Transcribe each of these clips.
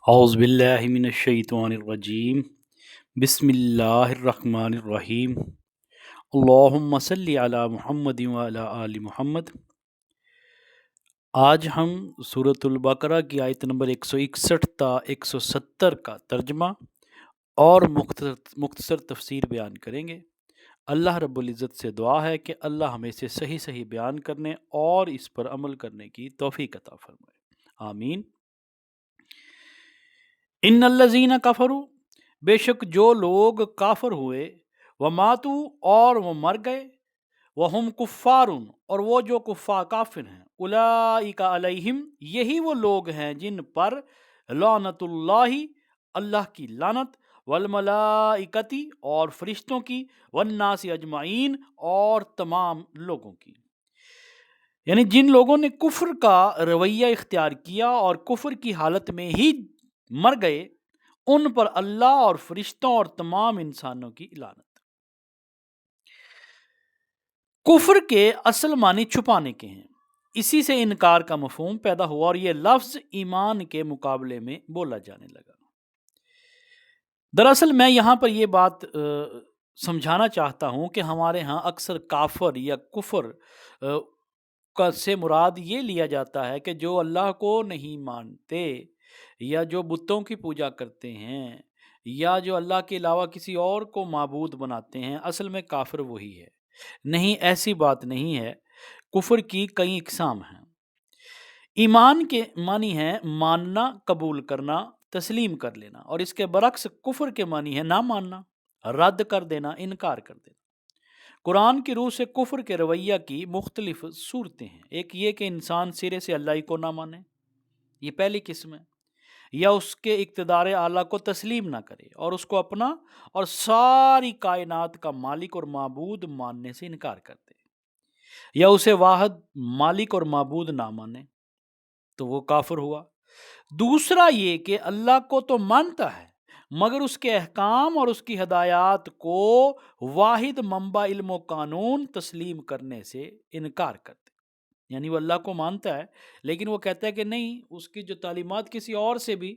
اعوذ باللہ من الشیطان الرجیم بسم اللہ الرحمن الرحیم اللہم صلی علی محمد وعلی آل محمد۔ آج ہم سورۃ البقرہ کی آیت نمبر 161 تا 170 کا ترجمہ اور مختصر تفسیر بیان کریں گے۔ اللہ رب العزت سے دعا ہے کہ اللہ ہمیں سے صحیح بیان کرنے اور اس پر عمل کرنے کی توفیق عطا فرمائے، آمین۔ ان الذین کفروا، بے شک جو لوگ کافر ہوئے، وماتو اور وہ مر گئے، وہم کفارن اور وہ جو کافر ہیں، اولئک علیہم یہی وہ لوگ ہیں جن پر لعنت اللہ اللہ کی لعنت، والملائکتی اور فرشتوں کی، والناس اجمعین اور تمام لوگوں کی، یعنی جن لوگوں نے کفر کا رویہ اختیار کیا اور کفر کی حالت میں ہی مر گئے، ان پر اللہ اور فرشتوں اور تمام انسانوں کی لعنت۔ کفر کے اصل معنی چھپانے کے ہیں، اسی سے انکار کا مفہوم پیدا ہوا اور یہ لفظ ایمان کے مقابلے میں بولا جانے لگا۔ دراصل میں یہاں پر یہ بات سمجھانا چاہتا ہوں کہ ہمارے ہاں اکثر کافر یا کفر کا سے مراد یہ لیا جاتا ہے کہ جو اللہ کو نہیں مانتے، یا جو بتوں کی پوجا کرتے ہیں، یا جو اللہ کے علاوہ کسی اور کو معبود بناتے ہیں، اصل میں کافر وہی ہے۔ نہیں، ایسی بات نہیں ہے۔ کفر کی کئی اقسام ہیں۔ ایمان کے معنی ہے ماننا، قبول کرنا، تسلیم کر لینا، اور اس کے برعکس کفر کے معنی ہے نہ ماننا، رد کر دینا، انکار کر دینا۔ قرآن کی روح سے کفر کے رویہ کی مختلف صورتیں ہیں۔ ایک یہ کہ انسان سرے سے اللہ کو نہ مانے، یہ پہلی قسم ہے، یا اس کے اقتدار اعلیٰ کو تسلیم نہ کرے اور اس کو اپنا اور ساری کائنات کا مالک اور معبود ماننے سے انکار کر دے، یا اسے واحد مالک اور معبود نہ مانے، تو وہ کافر ہوا۔ دوسرا یہ کہ اللہ کو تو مانتا ہے مگر اس کے احکام اور اس کی ہدایات کو واحد منبع علم و قانون تسلیم کرنے سے انکار کرتے، یعنی وہ اللہ کو مانتا ہے لیکن وہ کہتا ہے کہ نہیں، اس کی جو تعلیمات کسی اور سے بھی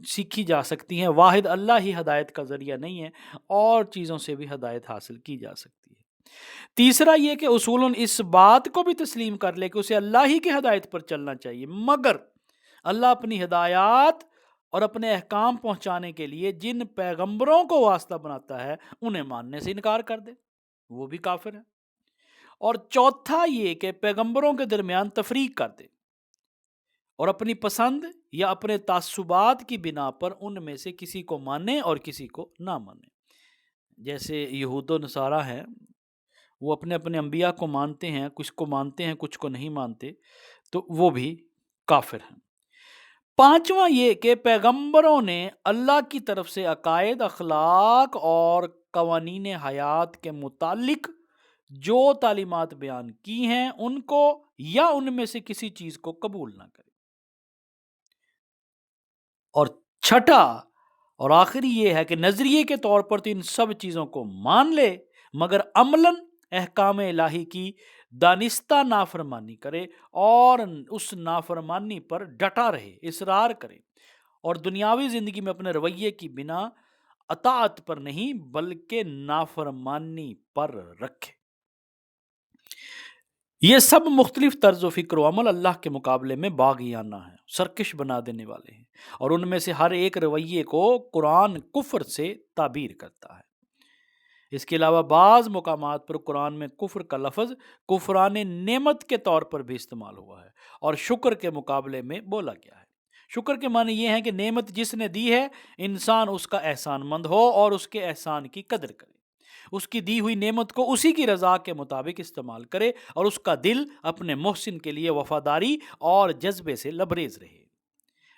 سیکھی جا سکتی ہیں، واحد اللہ ہی ہدایت کا ذریعہ نہیں ہے، اور چیزوں سے بھی ہدایت حاصل کی جا سکتی ہے۔ تیسرا یہ کہ اصولاً اس بات کو بھی تسلیم کر لے کہ اسے اللہ ہی کی ہدایت پر چلنا چاہیے، مگر اللہ اپنی ہدایات اور اپنے احکام پہنچانے کے لیے جن پیغمبروں کو واسطہ بناتا ہے انہیں ماننے سے انکار کر دے، وہ بھی کافر ہے۔ اور چوتھا یہ کہ پیغمبروں کے درمیان تفریق کر دے اور اپنی پسند یا اپنے تعصبات کی بنا پر ان میں سے کسی کو مانے اور کسی کو نہ مانے، جیسے یہود و نصارہ ہیں، وہ اپنے اپنے انبیاء کو مانتے ہیں، کچھ کو مانتے ہیں کچھ کو نہیں مانتے، تو وہ بھی کافر ہیں۔ پانچواں یہ کہ پیغمبروں نے اللہ کی طرف سے عقائد، اخلاق اور قوانین حیات کے متعلق جو تعلیمات بیان کی ہیں ان کو یا ان میں سے کسی چیز کو قبول نہ کرے۔ اور چھٹا اور آخری یہ ہے کہ نظریے کے طور پر تو ان سب چیزوں کو مان لے مگر عملاً احکام الہی کی دانستہ نافرمانی کرے اور اس نافرمانی پر ڈٹا رہے، اصرار کرے، اور دنیاوی زندگی میں اپنے رویے کی بنا اطاعت پر نہیں بلکہ نافرمانی پر رکھے۔ یہ سب مختلف طرز و فکر و عمل اللہ کے مقابلے میں باغیانہ ہیں، سرکش بنا دینے والے ہیں، اور ان میں سے ہر ایک رویے کو قرآن کفر سے تعبیر کرتا ہے۔ اس کے علاوہ بعض مقامات پر قرآن میں کفر کا لفظ کفران نعمت کے طور پر بھی استعمال ہوا ہے اور شکر کے مقابلے میں بولا گیا ہے۔ شکر کے معنی یہ ہے کہ نعمت جس نے دی ہے انسان اس کا احسان مند ہو اور اس کے احسان کی قدر کرے، اس کی دی ہوئی نعمت کو اسی کی رضا کے مطابق استعمال کرے اور اس کا دل اپنے محسن کے لیے وفاداری اور جذبے سے لبریز رہے۔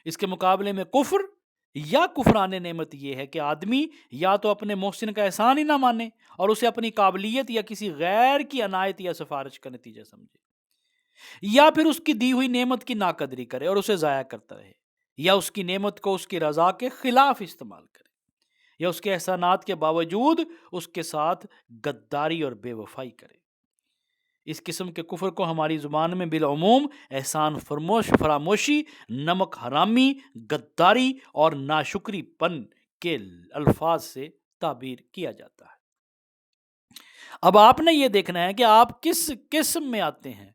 اس کے مقابلے میں کفر یا کفران نعمت یہ ہے کہ آدمی یا تو اپنے محسن کا احسان ہی نہ مانے اور اسے اپنی قابلیت یا کسی غیر کی عنایت یا سفارش کا نتیجہ سمجھے، یا پھر اس کی دی ہوئی نعمت کی ناقدری کرے اور اسے ضائع کرتا رہے، یا اس کی نعمت کو اس کی رضا کے خلاف استعمال کرے، یا اس کے احسانات کے باوجود اس کے ساتھ غداری اور بے وفائی کرے۔ اس قسم کے کفر کو ہماری زبان میں بالعموم احسان فراموشی، نمک حرامی، غداری اور ناشکری پن کے الفاظ سے تعبیر کیا جاتا ہے۔ اب آپ نے یہ دیکھنا ہے کہ آپ کس قسم میں آتے ہیں۔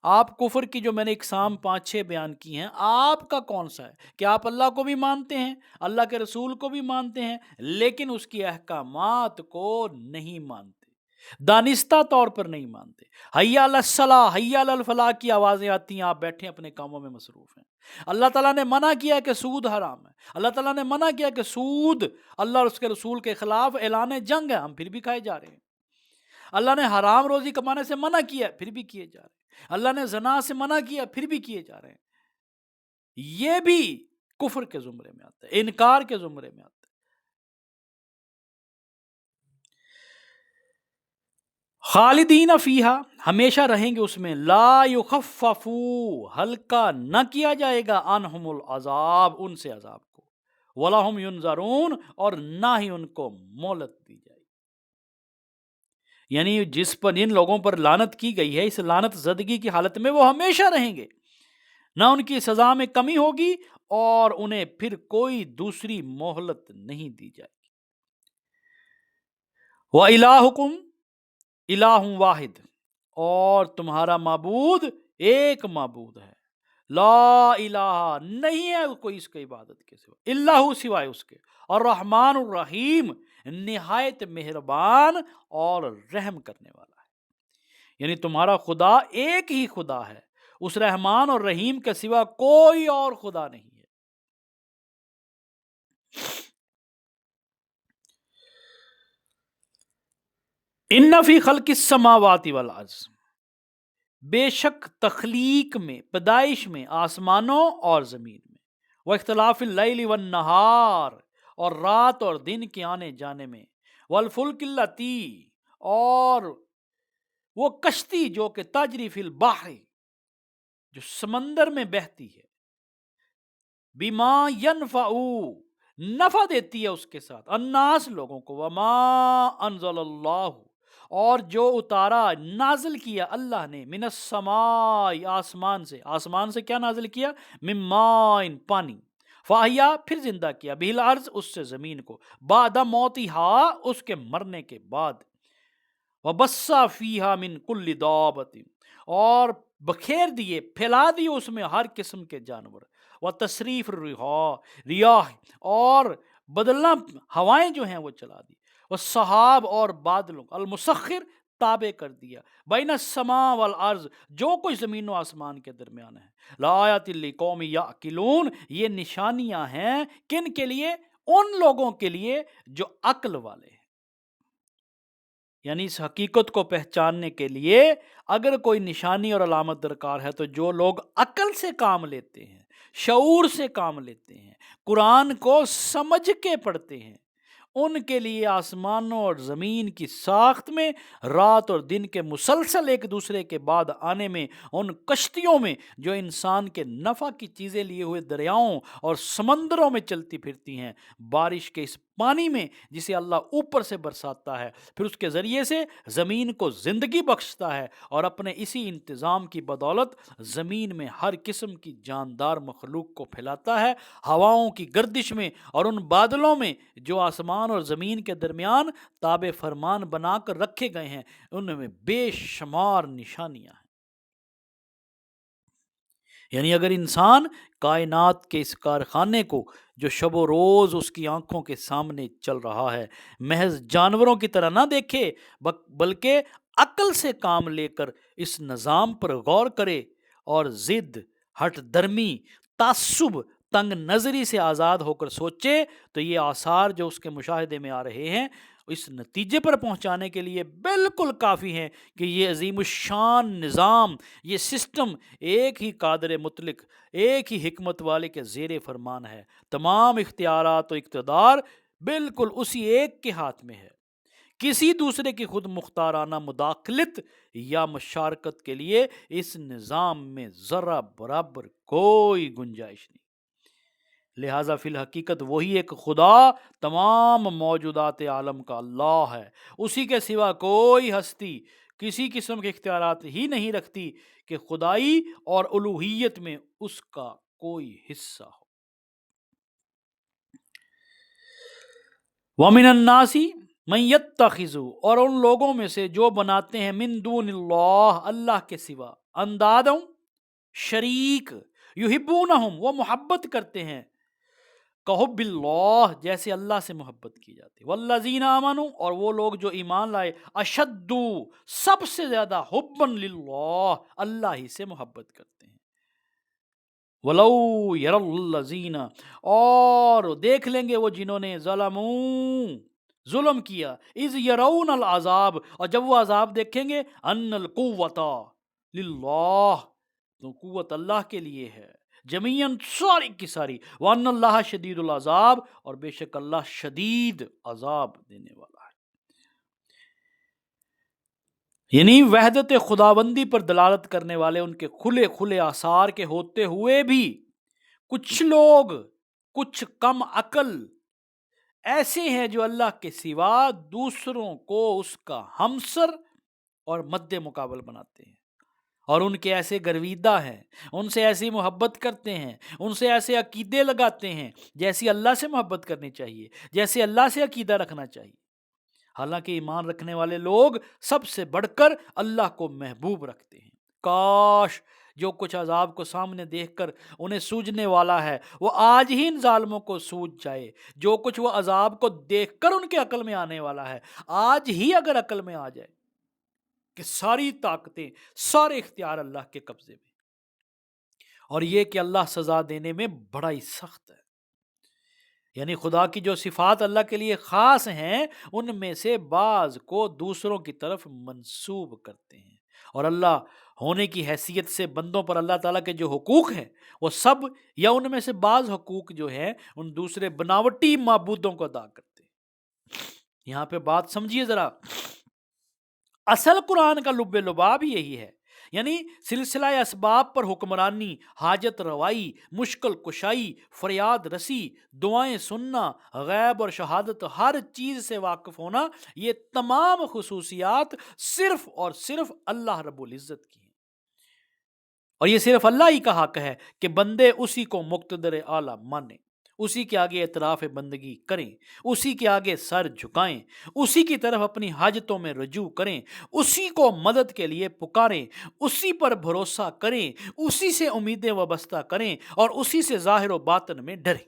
آپ کفر کی جو میں نے اقسام 5-6 بیان کی ہیں، آپ کا کون سا ہے؟ کہ آپ اللہ کو بھی مانتے ہیں، اللہ کے رسول کو بھی مانتے ہیں، لیکن اس کی احکامات کو نہیں مانتے، دانستہ طور پر نہیں مانتے۔ حی علی الصلاح، حی علی الفلاح کی آوازیں آتی ہیں، آپ بیٹھے اپنے کاموں میں مصروف ہیں۔ اللہ تعالیٰ نے منع کیا کہ سود حرام ہے، اللہ تعالیٰ نے منع کیا کہ سود اللہ اور اس کے رسول کے خلاف اعلان جنگ ہے، ہم پھر بھی کھائے جا رہے ہیں۔ اللہ نے حرام روزی کمانے سے منع کیا، پھر بھی کیے جا رہے ہیں۔ اللہ نے زنا سے منع کیا، پھر بھی کیے جا رہے ہیں۔ یہ بھی کفر کے زمرے میں آتا ہے، انکار کے زمرے میں آتا ہے۔ خالدین فیہا، ہمیشہ رہیں گے اس میں، لا یخفف، ہلکا نہ کیا جائے گا، عنہم العذاب، ان سے عذاب کو، ولا ہم ینظرون، اور نہ ہی ان کو مہلت دی جائے گی۔ یعنی جس پر جن لوگوں پر لعنت کی گئی ہے، اس لعنت زدگی کی حالت میں وہ ہمیشہ رہیں گے، نہ ان کی سزا میں کمی ہوگی اور انہیں پھر کوئی دوسری مہلت نہیں دی جائے گی۔ وَإِلَٰهُكُمْ الہ واحد، اور تمہارا معبود ایک معبود ہے، لا الہ، نہیں ہے کوئی اس کی عبادت کے سوا، اللہ، سوائے اس کے، اور رحمان الرحیم، نہایت مہربان اور رحم کرنے والا ہے۔ یعنی تمہارا خدا ایک ہی خدا ہے، اس رحمان اور رحیم کے سوا کوئی اور خدا نہیں ہے۔ ان فی خلق السماوات والارض، بے شک تخلیق میں، پیدائش میں، آسمانوں اور زمین میں، واختلاف اللیل والنہار، اور رات اور دن کے آنے جانے میں، والفلک اللاتی، اور وہ کشتی جو کہ تجری فی البحر، جو سمندر میں بہتی ہے، بما ینفع، نفع دیتی ہے اس کے ساتھ، الناس، لوگوں کو، وما انزل اللہ، اور جو اتارا، نازل کیا اللہ نے، من السماء، آسمان سے، آسمان سے کیا نازل کیا؟ من ماء، پانی، فاحیا، پھر زندہ کیا، بہ الارض، اس سے زمین کو، بعد موتہا، اس کے مرنے کے بعد، وبث فیہا من کل دابۃ، اور بکھیر دیے، پھیلا دیے اس میں ہر قسم کے جانور، وتصریف ریاح، اور بدلنا ہوائیں جو ہیں وہ چلا دی، والسحاب، اور بادلوں، المسخر، تابع کر دیا، بین السماء والارض، جو کچھ زمین و آسمان کے درمیان ہے، لآیات لقوم یعقلون، یہ نشانیاں ہیں کن کے لیے؟ ان لوگوں کے لیے جو عقل والے ہیں۔ یعنی اس حقیقت کو پہچاننے کے لیے اگر کوئی نشانی اور علامت درکار ہے تو جو لوگ عقل سے کام لیتے ہیں، شعور سے کام لیتے ہیں، قرآن کو سمجھ کے پڑھتے ہیں، ان کے لیے آسمانوں اور زمین کی ساخت میں، رات اور دن کے مسلسل ایک دوسرے کے بعد آنے میں، ان کشتیوں میں جو انسان کے نفع کی چیزیں لیے ہوئے دریاؤں اور سمندروں میں چلتی پھرتی ہیں، بارش کے اس پانی میں جسے اللہ اوپر سے برساتا ہے، پھر اس کے ذریعے سے زمین کو زندگی بخشتا ہے، اور اپنے اسی انتظام کی بدولت زمین میں ہر قسم کی جاندار مخلوق کو پھیلاتا ہے، ہواؤں کی گردش میں اور ان بادلوں میں جو آسمان اور زمین کے درمیان تابع فرمان بنا کر رکھے گئے ہیں، ان میں بے شمار نشانیاں ہیں۔ یعنی اگر انسان کائنات کے اس کارخانے کو جو شب و روز اس کی آنکھوں کے سامنے چل رہا ہے، محض جانوروں کی طرح نہ دیکھے، بلکہ عقل سے کام لے کر اس نظام پر غور کرے اور ضد، ہٹ درمی، تعصب، تنگ نظری سے آزاد ہو کر سوچے، تو یہ آثار جو اس کے مشاہدے میں آ رہے ہیں اس نتیجے پر پہنچانے کے لیے بالکل کافی ہیں کہ یہ عظیم الشان نظام، یہ سسٹم ایک ہی قادر مطلق، ایک ہی حکمت والے کے زیر فرمان ہے، تمام اختیارات و اقتدار بالکل اسی ایک کے ہاتھ میں ہے، کسی دوسرے کی خود مختارانہ مداخلت یا مشارکت کے لیے اس نظام میں ذرہ برابر کوئی گنجائش نہیں۔ لہٰذا فی الحقیقت وہی ایک خدا تمام موجودات عالم کا اللہ ہے، اسی کے سوا کوئی ہستی، کسی قسم کے اختیارات ہی نہیں رکھتی کہ خدائی اور الوہیت میں اس کا کوئی حصہ ہو۔ وَمِنَ النَّاسِ مَن يَتَّخِذُ، اور ان لوگوں میں سے جو بناتے ہیں من دون اللہ، اللہ کے سوا، اندادوں شریک، یحبونہم وہ محبت کرتے ہیں، کحب اللہ جیسے اللہ سے محبت کی جاتی ہے، والذین آمنوا اور وہ لوگ جو ایمان لائے، اشد سب سے زیادہ حبا للہ اللہ ہی سے محبت کرتے ہیں۔ وَلَوْ يَرَى الَّذِينَ اور دیکھ لیں گے وہ جنہوں نے ظلموا ظلم کیا، اذ یرون العذاب اور جب وہ عذاب دیکھیں گے، ان القوۃ للہ تو قوت اللہ کے لیے ہے، جمیعاً ساری کی ساری، وان اللہ شدید العذاب اور بے شک اللہ شدید عذاب دینے والا ہے۔ یعنی وحدت خداوندی پر دلالت کرنے والے ان کے کھلے کھلے آثار کے ہوتے ہوئے بھی کچھ لوگ، کچھ کم عقل ایسے ہیں جو اللہ کے سوا دوسروں کو اس کا ہمسر اور مد مقابل بناتے ہیں، اور ان کے ایسے گرویدہ ہیں، ان سے ایسی محبت کرتے ہیں، ان سے ایسے عقیدے لگاتے ہیں جیسی اللہ سے محبت کرنی چاہیے، جیسے اللہ سے عقیدہ رکھنا چاہیے۔ حالانکہ ایمان رکھنے والے لوگ سب سے بڑھ کر اللہ کو محبوب رکھتے ہیں۔ کاش جو کچھ عذاب کو سامنے دیکھ کر انہیں سوجنے والا ہے وہ آج ہی ان ظالموں کو سوج جائے، جو کچھ وہ عذاب کو دیکھ کر ان کے عقل میں آنے والا ہے آج ہی اگر عقل میں آ جائے کہ ساری طاقتیں، سارے اختیار اللہ کے قبضے میں، اور یہ کہ اللہ سزا دینے میں بڑا ہی سخت ہے۔ یعنی خدا کی جو صفات اللہ کے لیے خاص ہیں ان میں سے بعض کو دوسروں کی طرف منسوب کرتے ہیں، اور اللہ ہونے کی حیثیت سے بندوں پر اللہ تعالیٰ کے جو حقوق ہیں وہ سب یا ان میں سے بعض حقوق جو ہیں ان دوسرے بناوٹی معبودوں کو ادا کرتے ہیں۔ یہاں پہ بات سمجھیے ذرا، اصل قرآن کا لب لباب یہی ہے، یعنی سلسلہ اسباب پر حکمرانی، حاجت روائی، مشکل کشائی، فریاد رسی، دعائیں سننا، غیب اور شہادت، ہر چیز سے واقف ہونا، یہ تمام خصوصیات صرف اور صرف اللہ رب العزت کی ہیں، اور یہ صرف اللہ ہی کا حق ہے کہ بندے اسی کو مقتدر اعلیٰ مانیں، اسی کے آگے اعتراف بندگی کریں، اسی کے آگے سر جھکائیں، اسی کی طرف اپنی حاجتوں میں رجوع کریں، اسی کو مدد کے لیے پکاریں، اسی پر بھروسہ کریں، اسی سے امیدیں وابستہ کریں اور اسی سے ظاہر و باطن میں ڈریں۔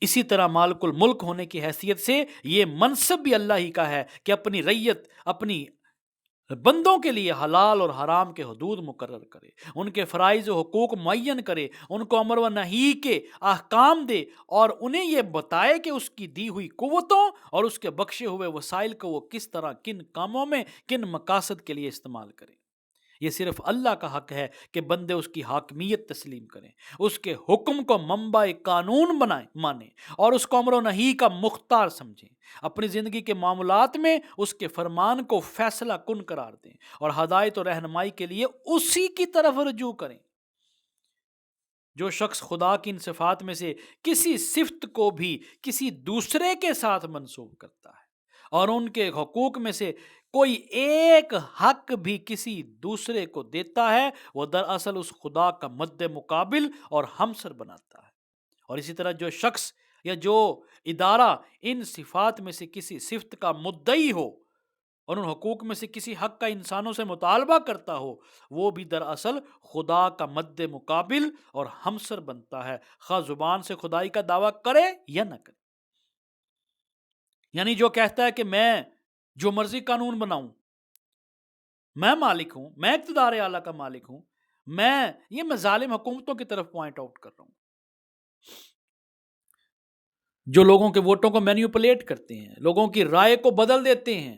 اسی طرح مالک الملک ہونے کی حیثیت سے یہ منصب بھی اللہ ہی کا ہے کہ اپنی رعیت، اپنی بندوں کے لیے حلال اور حرام کے حدود مقرر کرے، ان کے فرائض و حقوق معین کرے، ان کو امر و نہی کے احکام دے، اور انہیں یہ بتائے کہ اس کی دی ہوئی قوتوں اور اس کے بخشے ہوئے وسائل کو وہ کس طرح، کن کاموں میں، کن مقاصد کے لیے استعمال کرے۔ یہ صرف اللہ کا حق ہے کہ بندے اس کی حاکمیت تسلیم کریں، اس کے حکم کو منبع قانون بنائیں، مانیں، اور اس کو امر و نہی کا مختار سمجھیں، اپنی زندگی کے معاملات میں اس کے فرمان کو فیصلہ کن قرار دیں، اور ہدایت و رہنمائی کے لیے اسی کی طرف رجوع کریں۔ جو شخص خدا کی ان صفات میں سے کسی صفت کو بھی کسی دوسرے کے ساتھ منسوب کرتا ہے اور ان کے حقوق میں سے کوئی ایک حق بھی کسی دوسرے کو دیتا ہے، وہ دراصل اس خدا کا مد مقابل اور ہمسر بناتا ہے۔ اور اسی طرح جو شخص یا جو ادارہ ان صفات میں سے کسی صفت کا مدعی ہو اور ان حقوق میں سے کسی حق کا انسانوں سے مطالبہ کرتا ہو، وہ بھی دراصل خدا کا مد مقابل اور ہمسر بنتا ہے، خواہ زبان سے خدائی کا دعویٰ کرے یا نہ کرے۔ یعنی جو کہتا ہے کہ میں جو مرضی قانون بناؤں، میں مالک ہوں، میں اقتدار اعلیٰ کا مالک ہوں، میں ظالم حکومتوں کی طرف پوائنٹ آؤٹ کر رہا ہوں، جو لوگوں کے ووٹوں کو مینیپولیٹ کرتے ہیں، لوگوں کی رائے کو بدل دیتے ہیں،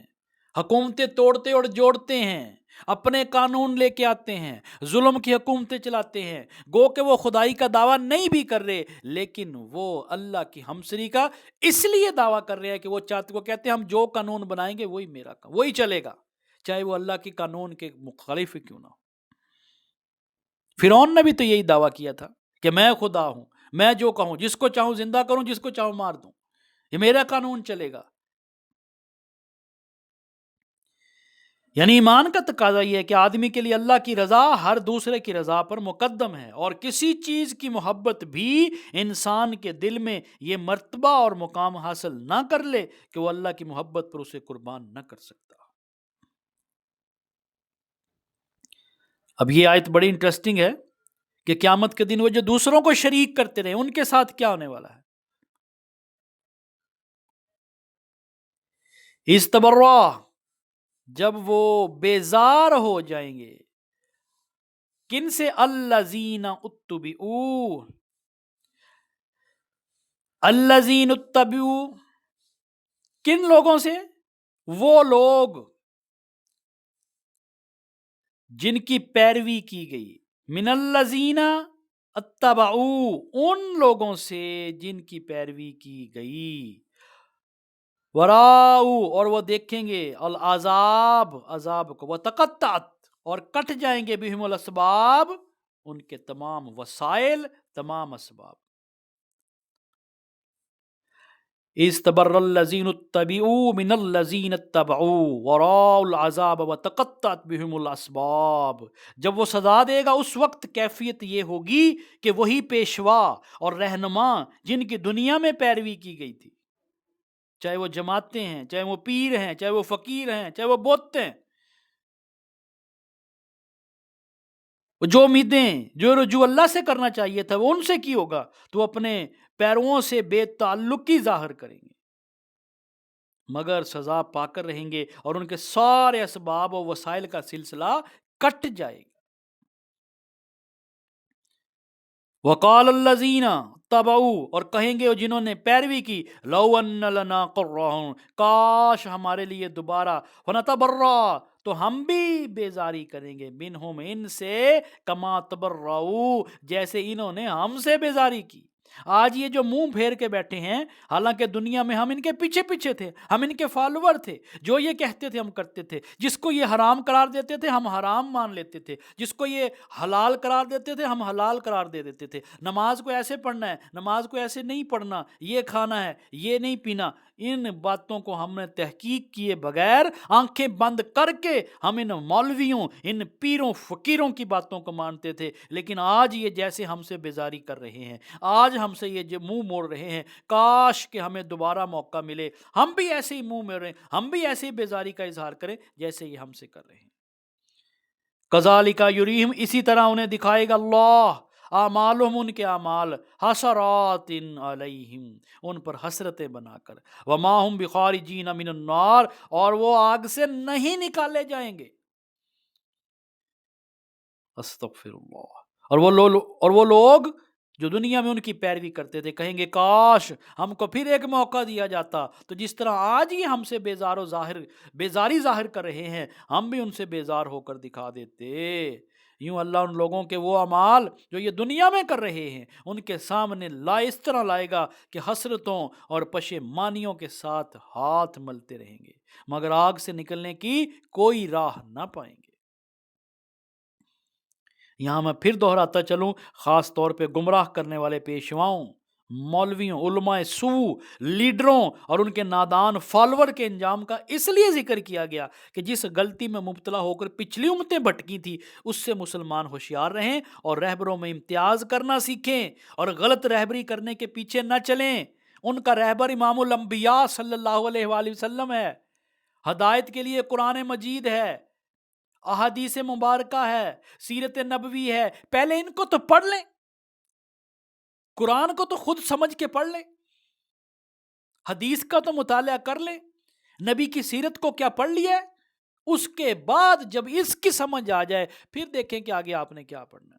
حکومتیں توڑتے اور جوڑتے ہیں، اپنے قانون لے کے آتے ہیں، ظلم کی حکومتیں چلاتے ہیں، گو کہ وہ خدائی کا دعویٰ نہیں بھی کر رہے لیکن وہ اللہ کی ہمسری کا اس لیے دعویٰ کر رہے ہیں کہ وہ کہتے ہیں ہم جو قانون بنائیں گے وہی میرا وہی چلے گا، چاہے وہ اللہ کی قانون کے مخالف کیوں نہ ہو۔ فرعون نے بھی تو یہی دعویٰ کیا تھا کہ میں خدا ہوں، میں جو کہوں، جس کو چاہوں زندہ کروں، جس کو چاہوں مار دوں، یہ میرا قانون چلے گا۔ یعنی ایمان کا تقاضا یہ ہے کہ آدمی کے لیے اللہ کی رضا ہر دوسرے کی رضا پر مقدم ہے، اور کسی چیز کی محبت بھی انسان کے دل میں یہ مرتبہ اور مقام حاصل نہ کر لے کہ وہ اللہ کی محبت پر اسے قربان نہ کر سکتا۔ اب یہ آیت بڑی انٹرسٹنگ ہے کہ قیامت کے دن وہ جو دوسروں کو شریک کرتے رہے ان کے ساتھ کیا ہونے والا ہے۔ استبرا، جب وہ بیزار ہو جائیں گے، کن سے؟ الذین اتبعوا، الذین اتبعوا، کن لوگوں سے؟ وہ لوگ جن کی پیروی کی گئی، من الذین اتبعوا، ان لوگوں سے جن کی پیروی کی گئی، وراؤ، اور وہ دیکھیں گے العذاب، عذاب کو، وتقطعت، اور کٹ جائیں گے بہم الاسباب، ان کے تمام وسائل، تمام اسباب۔ استبر الذین اتبعوا من الذین اتبعوا وراء العذاب وتقطعت بہم الاسباب، جب وہ سزا دے گا اس وقت کیفیت یہ ہوگی کہ وہی پیشوا اور رہنما جن کی دنیا میں پیروی کی گئی تھی، چاہے وہ جماعتیں ہیں، چاہے وہ پیر ہیں، چاہے وہ فقیر ہیں، چاہے وہ بت ہیں، جو امیدیں، جو رجوع اللہ سے کرنا چاہیے تھا وہ ان سے کی ہوگا، تو وہ اپنے پیرووں سے بے تعلقی ظاہر کریں گے، مگر سزا پا کر رہیں گے، اور ان کے سارے اسباب و وسائل کا سلسلہ کٹ جائے گا۔ وقال الذین تبعوا، اور کہیں گے وہ جنہوں نے پیروی کی، لو ان لنا قرۃ، کاش ہمارے لیے دوبارہ، فنتبرأ، تو ہم بھی بیزاری کریں گے، منہم، ان سے، کما تبرؤ، جیسے انہوں نے ہم سے بیزاری کی۔ آج یہ جو منہ پھیر کے بیٹھے ہیں، حالانکہ دنیا میں ہم ان کے پیچھے پیچھے تھے، ہم ان کے فالوور تھے، جو یہ کہتے تھے ہم کرتے تھے، جس کو یہ حرام قرار دیتے تھے ہم حرام مان لیتے تھے، جس کو یہ حلال قرار دیتے تھے ہم حلال قرار دے دیتے تھے، نماز کو ایسے پڑھنا ہے، نماز کو ایسے نہیں پڑھنا، یہ کھانا ہے، یہ نہیں پینا، ان باتوں کو ہم نے تحقیق کیے بغیر، آنکھیں بند کر کے ہم ان مولویوں، ان پیروں فقیروں کی باتوں کو مانتے تھے، لیکن آج یہ جیسے ہم سے بیزاری کر رہے ہیں، آج ہم سے یہ جو منہ موڑ رہے ہیں، کاش کہ ہمیں دوبارہ موقع ملے، ہم بھی ایسے ہی منہ موڑیں، ہم بھی ایسے ہی بیزاری کا اظہار کریں جیسے یہ ہم سے کر رہے ہیں۔ کذالک یریہم، اسی طرح انہیں دکھائے گا اللہ اعمالہم، ان کے اعمال، حسرات علیہم، ان پر حسرتیں بنا کر، وما ہم بخارجین من النار، اور وہ آگ سے نہیں نکالے جائیں گے۔ استغفر اللہ۔ اور وہ لوگ جو دنیا میں ان کی پیروی کرتے تھے کہیں گے کاش ہم کو پھر ایک موقع دیا جاتا، تو جس طرح آج یہ ہم سے بیزاری ظاہر کر رہے ہیں، ہم بھی ان سے بیزار ہو کر دکھا دیتے۔ یوں اللہ ان لوگوں کے وہ اعمال جو یہ دنیا میں کر رہے ہیں ان کے سامنے اس طرح لائے گا کہ حسرتوں اور پشیمانیوں کے ساتھ ہاتھ ملتے رہیں گے، مگر آگ سے نکلنے کی کوئی راہ نہ پائیں گے۔ یہاں میں پھر دہراتا چلوں، خاص طور پہ گمراہ کرنے والے پیشواؤں، مولویوں، علماء سو، لیڈروں اور ان کے نادان فالوور کے انجام کا اس لیے ذکر کیا گیا کہ جس غلطی میں مبتلا ہو کر پچھلی امتیں بھٹکی تھی اس سے مسلمان ہوشیار رہیں اور رہبروں میں امتیاز کرنا سیکھیں اور غلط رہبری کرنے کے پیچھے نہ چلیں۔ ان کا رہبر امام الانبیاء صلی اللہ علیہ وآلہ وسلم ہے، ہدایت کے لیے قرآن مجید ہے، احادیث مبارکہ ہے، سیرت نبوی ہے، پہلے ان کو تو پڑھ لیں، قرآن کو تو خود سمجھ کے پڑھ لیں، حدیث کا تو مطالعہ کر لیں، نبی کی سیرت کو کیا پڑھ لیا ہے، اس کے بعد جب اس کی سمجھ آ جائے پھر دیکھیں کہ آگے آپ نے کیا پڑھنا ہے۔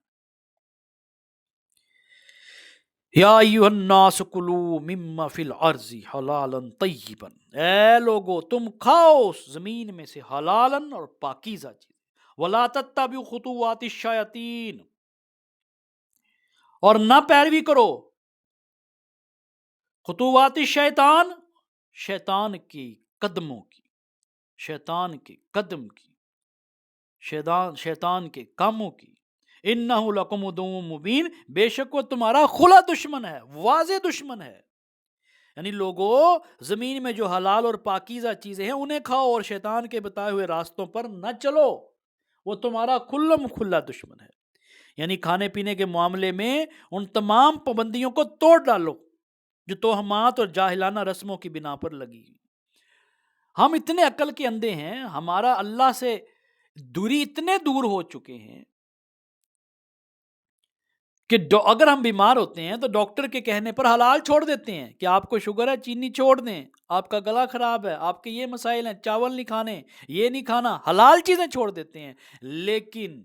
یا ایھا الناس کلوا مما فی الارض حلالا طیبا، اے لوگو تم کھاؤ زمین میں سے حلالا اور پاکیزہ چیز، ولا تتبعوا خطوات الشیاطین، اور نہ پیروی کرو خطوات الشیطان، شیطان کی قدموں کی، شیطان کے قدم کی، شیطان کے کاموں کی، انہ لکم عدو مبین، بے شک وہ تمہارا کھلا دشمن ہے، واضح دشمن ہے۔ یعنی لوگوں زمین میں جو حلال اور پاکیزہ چیزیں ہیں انہیں کھاؤ اور شیطان کے بتائے ہوئے راستوں پر نہ چلو، وہ تمہارا کھلم کھلا دشمن ہے۔ یعنی کھانے پینے کے معاملے میں ان تمام پابندیوں کو توڑ ڈالو جو توہمات اور جاہلانہ رسموں کی بنا پر لگی۔ ہم اتنے عقل کے اندھے ہیں، ہمارا اللہ سے دوری اتنے دور ہو چکے ہیں کہ اگر ہم بیمار ہوتے ہیں تو ڈاکٹر کے کہنے پر حلال چھوڑ دیتے ہیں کہ آپ کو شوگر ہے چینی چھوڑ دیں، آپ کا گلا خراب ہے، آپ کے یہ مسائل ہیں، چاول نہیں کھانے، یہ نہیں کھانا، حلال چیزیں چھوڑ دیتے ہیں، لیکن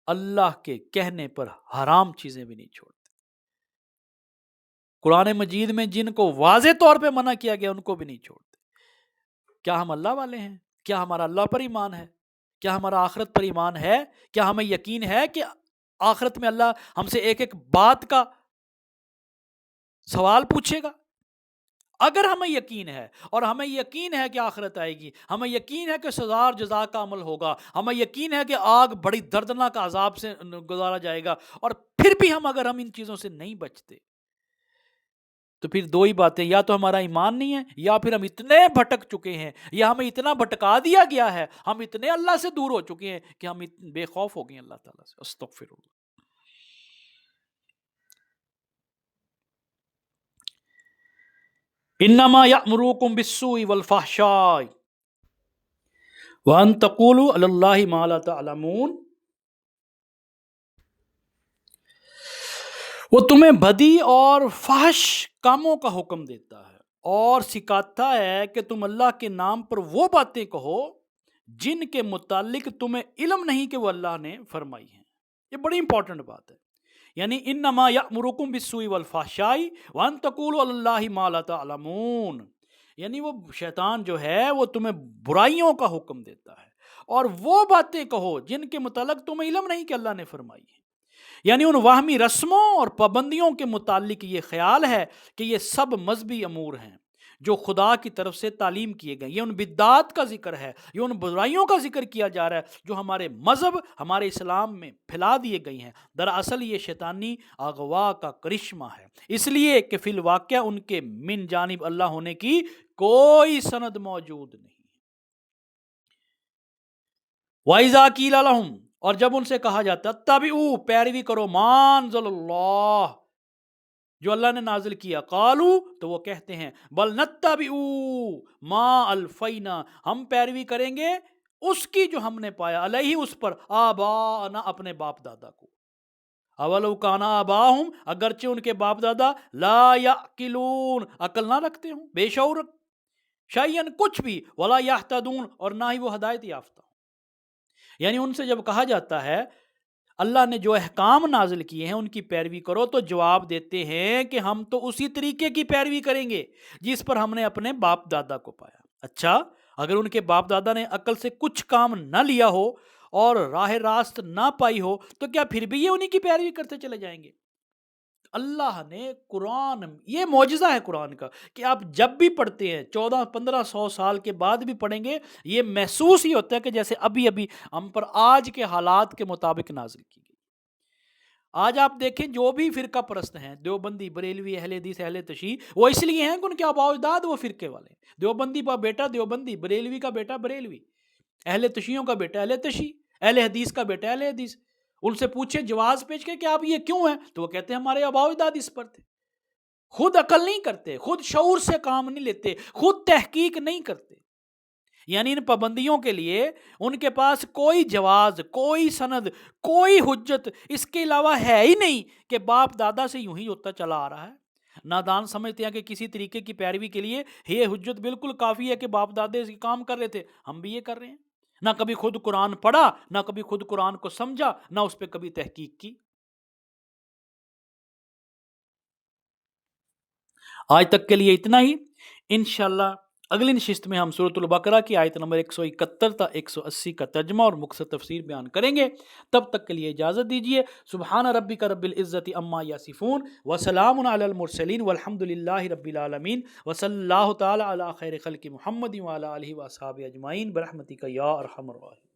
اللہ کے کہنے پر حرام چیزیں بھی نہیں چھوڑتے۔ قرآن مجید میں جن کو واضح طور پہ منع کیا گیا ان کو بھی نہیں چھوڑتے۔ کیا ہم اللہ والے ہیں؟ کیا ہمارا اللہ پر ایمان ہے؟ کیا ہمارا آخرت پر ایمان ہے؟ کیا ہمیں یقین ہے کہ آخرت میں اللہ ہم سے ایک ایک بات کا سوال پوچھے گا؟ اگر ہمیں یقین ہے، اور ہمیں یقین ہے کہ آخرت آئے گی، ہمیں یقین ہے کہ سزا اور جزا کا عمل ہوگا، ہمیں یقین ہے کہ آگ بڑی دردناک عذاب سے گزارا جائے گا، اور پھر بھی اگر ہم ان چیزوں سے نہیں بچتے تو پھر دو ہی باتیں، یا تو ہمارا ایمان نہیں ہے، یا پھر ہم اتنے بھٹک چکے ہیں، یا ہمیں اتنا بھٹکا دیا گیا ہے، ہم اتنے اللہ سے دور ہو چکے ہیں کہ ہم بے خوف ہو گئے ہیں اللہ تعالیٰ سے۔ استغفر اللہ۔ انما یأمرکم بالسوء والفحشاء وان تقولوا علی اللہ ما لا تعلمون، وہ تمہیں بدی اور فحش کاموں کا حکم دیتا ہے اور سکھاتا ہے کہ تم اللہ کے نام پر وہ باتیں کہو جن کے متعلق تمہیں علم نہیں کہ وہ اللہ نے فرمائی ہیں۔ یہ بڑی امپورٹنٹ بات ہے۔ یعنی انما یأمرکم بالسوء والفحشاء وان تقولوا علی اللہ ما لا تعلمون، یعنی وہ شیطان جو ہے وہ تمہیں برائیوں کا حکم دیتا ہے اور وہ باتیں کہو جن کے متعلق تمہیں علم نہیں کہ اللہ نے فرمائی ہے۔ یعنی ان واہمی رسموں اور پابندیوں کے متعلق یہ خیال ہے کہ یہ سب مذہبی امور ہیں جو خدا کی طرف سے تعلیم کیے گئے، یہ ان بدعات کا ذکر ہے، یہ ان برائیوں کا ذکر کیا جا رہا ہے جو ہمارے مذہب، ہمارے اسلام میں پھیلا دیے گئی ہیں۔ دراصل یہ شیطانی اغوا کا کرشمہ ہے، اس لیے کہ فی الواقع ان کے من جانب اللہ ہونے کی کوئی سند موجود نہیں۔ وَإِذَا قِيلَ لَهُمْ، اور جب ان سے کہا جاتا اتبعوا، پیروی کرو، ما انزل اللہ، جو اللہ نے نازل کیا، قالو، تو وہ کہتے ہیں بل نتبع ما الفینا، ہم پیروی کریں گے اس کی جو ہم نے پایا، علیہ، اس پر، آباءنا، اپنے باپ دادا کو۔ اولو کان آباہم، اگرچہ ان کے باپ دادا لا یعقلون، عقل نہ رکھتے ہوں، بے شعور، شیئن، کچھ بھی، ولا یہتدون، اور نہ ہی وہ ہدایت یافتہ ہوں۔ یعنی ان سے جب کہا جاتا ہے اللہ نے جو احکام نازل کیے ہیں ان کی پیروی کرو، تو جواب دیتے ہیں کہ ہم تو اسی طریقے کی پیروی کریں گے جس پر ہم نے اپنے باپ دادا کو پایا۔ اچھا، اگر ان کے باپ دادا نے عقل سے کچھ کام نہ لیا ہو اور راہ راست نہ پائی ہو تو کیا پھر بھی یہ انہی کی پیروی کرتے چلے جائیں گے؟ اللہ نے قرآن، یہ معجزہ ہے قرآن کا کہ آپ جب بھی پڑھتے ہیں 1400-1500 سال کے بعد بھی پڑھیں گے، یہ محسوس ہی ہوتا ہے کہ جیسے ابھی ابھی ہم پر آج کے حالات کے مطابق نازل کی گئی۔ آج آپ دیکھیں جو بھی فرقہ پرست ہیں، دیوبندی، بریلوی، اہل حدیث، اہل تشیع، وہ اس لیے ہیں کہ ان کے آباء و اجداد وہ فرقے والے ہیں۔ دیوبندی کا بیٹا دیوبندی، بریلوی کا بیٹا بریلوی، اہل تشیعوں کا بیٹا اہل تشیع، اہل حدیث کا بیٹا اہل حدیث۔ ان سے پوچھیں جواز پیش کے کہ آپ یہ کیوں ہیں، تو وہ کہتے ہیں ہمارے آباء و اجداد اس پر تھے۔ خود عقل نہیں کرتے، خود شعور سے کام نہیں لیتے، خود تحقیق نہیں کرتے۔ یعنی ان پابندیوں کے لیے ان کے پاس کوئی جواز، کوئی سند، کوئی حجت اس کے علاوہ ہے ہی نہیں کہ باپ دادا سے یوں ہی ہوتا چلا آ رہا ہے۔ نادان سمجھتے ہیں کہ کسی طریقے کی پیروی کے لیے یہ حجت بالکل کافی ہے کہ باپ دادے سے کام کر رہے تھے، ہم بھی یہ کر رہے ہیں۔ نہ کبھی خود قرآن پڑھا، نہ کبھی خود قرآن کو سمجھا، نہ اس پہ کبھی تحقیق کی۔ آج تک کے لیے اتنا ہی، انشاءاللہ اگلی نشست میں ہم سورۃ البقرہ کی آیت نمبر 171 تا 180 کا ترجمہ اور مختصر تفسیر بیان کریں گے۔ تب تک کے لیے اجازت دیجیے۔ سبحان ربک رب العزت عما یصفون وسلام علی المرسلین والحمد للہ رب العالمین، وصلی اللہ تعالی علی خیر خلق محمد وعلی آلہ واصحابہ اجمعین برحمتک یا ارحم الراحمین۔